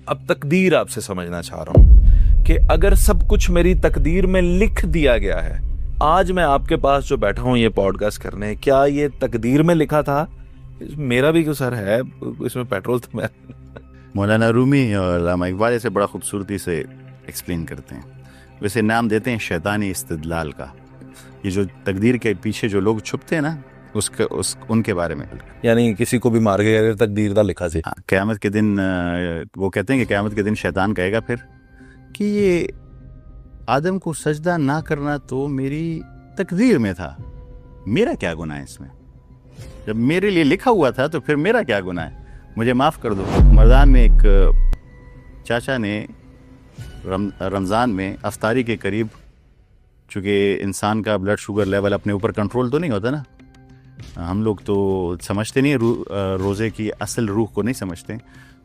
अब तकदीर आपसे समझना चाह रहा हूं कि अगर सब कुछ मेरी तकदीर में लिख दिया गया है, आज मैं आपके पास जो बैठा हूं ये पॉडकास्ट करने, क्या ये तकदीर में लिखा था? मेरा भी क्यों सर है इसमें पेट्रोल तो मैं मौलाना रूमी और अल्लामा इकबाल से बड़ा खूबसूरती से एक्सप्लेन करते हैं। वैसे नाम देते हैं शैतानी इस्तिदलाल का। ये जो तकदीर के पीछे जो लोग छुपते हैं ना, उनके बारे में। यानी किसी को भी मार के अगर तकदीर दा लिखा से। हाँ, क़यामत के दिन वो कहते हैं कि क़यामत के दिन शैतान कहेगा फिर कि ये आदम को सजदा ना करना तो मेरी तकदीर में था, मेरा क्या गुनाह है इसमें? जब मेरे लिए लिखा हुआ था तो फिर मेरा क्या गुनाह है? मुझे माफ़ कर दो। मर्दान में एक चाचा ने रमज़ान में अफ्तारी के करीब, चूँकि इंसान का ब्लड शुगर लेवल अपने ऊपर कंट्रोल तो नहीं होता ना, हम लोग तो समझते नहीं, रोज़े की असल रूह को नहीं समझते,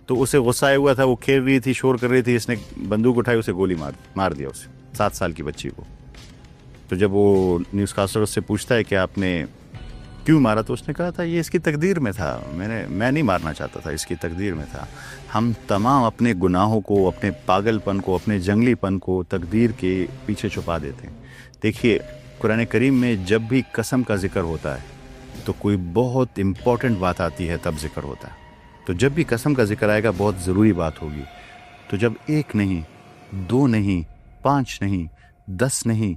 तो उसे गुस्सा आया हुआ था, वो खेल रही थी, शोर कर रही थी, इसने बंदूक उठाई, उसे गोली मार दिया उसे, 7 साल की बच्ची को। तो जब वो न्यूज़ कास्टर उससे पूछता है कि आपने क्यों मारा, तो उसने कहा था ये इसकी तकदीर में था, मैं नहीं मारना चाहता था, इसकी तकदीर में था। हम तमाम अपने गुनाहों को, अपने पागलपन को, अपने जंगलीपन को तकदीर के पीछे छुपा देते हैं। देखिए, कुरान करीम में जब भी कसम का जिक्र होता है तो कोई बहुत इम्पॉर्टेंट बात आती है, तब जिक्र होता है। तो जब भी कसम का जिक्र आएगा बहुत ज़रूरी बात होगी। तो जब 1 नहीं, 2 नहीं, 5 नहीं, 10 नहीं,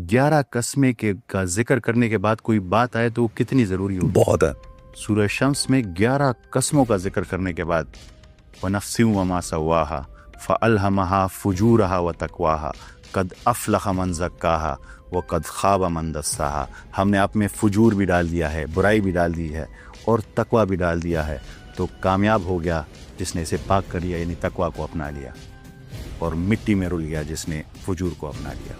11 कस्में का जिक्र करने के बाद कोई बात आए तो वो कितनी ज़रूरी होगी? बहुत है। सूरह शम्स में 11 कस्मों का जिक्र करने के बाद वनफ्सिन वमा सव्वाहा फअल्हमहा फुजूरहा व तक़वाहा कद अफ़लह मन ज़क्काहा व कद ख़ाब मन दस्साहा। हमने आप में फुजूर भी डाल दिया है, बुराई भी डाल दी है और तकवा भी डाल दिया है, तो कामयाब हो गया जिसने इसे पाक कर लिया, यानी तकवा को अपना लिया, और मिट्टी में रुल गया जिसने फुजूर को अपना लिया।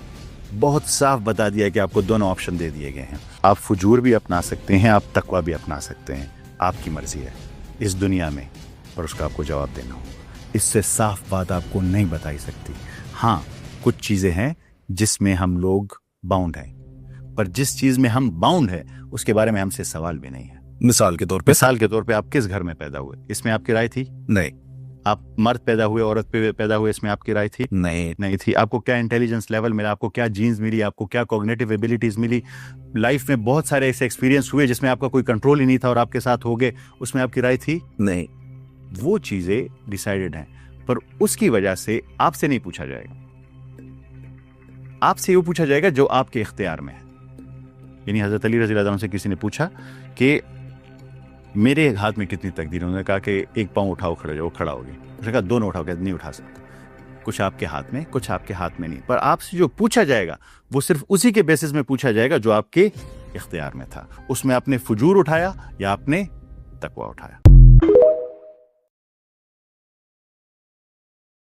बहुत साफ बता दिया कि आपको दोनों ऑप्शन दे दिए गए हैं। आप फुजूर भी अपना सकते हैं, आप तकवा भी अपना सकते हैं, आपकी मर्जी है इस दुनिया में, और उसका आपको जवाब देना हो। इससे साफ बात आपको नहीं बताई सकती। हाँ, कुछ चीज़ें हैं जिसमें हम लोग बाउंड हैं, पर जिस चीज़ में हम बाउंड है उसके बारे में हमसे सवाल भी नहीं है। मिसाल के तौर पे आप किस घर में पैदा हुए, इसमें आपकी राय थी? नहीं। आप मर्द पैदा हुए, औरत पे पैदा हुए, इसमें आपकी राय थी? नहीं थी। आपको क्या इंटेलिजेंस लेवल मिला, आपको क्या जीन्स मिली, आपको क्या कॉग्निटिव एबिलिटीज मिली? लाइफ में बहुत सारे ऐसे एक्सपीरियंस हुए जिसमें आपका कोई कंट्रोल ही नहीं था और आपके साथ हो गए, उसमें आपकी राय थी? नहीं। वो चीजें डिसाइडेड हैं, पर उसकी वजह से आपसे नहीं पूछा जाएगा। आपसे वो पूछा जाएगा जो आपके इख्तियार में है। यानी हजरत अली रज़ी अल्लाह अन्हु से किसी ने पूछा कि मेरे हाथ में कितनी तकदीर? उन्होंने कहा कि 1 पाँव उठाओ, खड़े जाओ। खड़ा हो गए। उसने कहा 2 उठाओ, कहते नहीं उठा सकता। कुछ आपके हाथ में, कुछ आपके हाथ में नहीं, पर आपसे जो पूछा जाएगा वो सिर्फ उसी के बेसिस में पूछा जाएगा जो आपके इख्तियार में था। उसमें आपने फुजूर उठाया या आपने तकवा उठाया।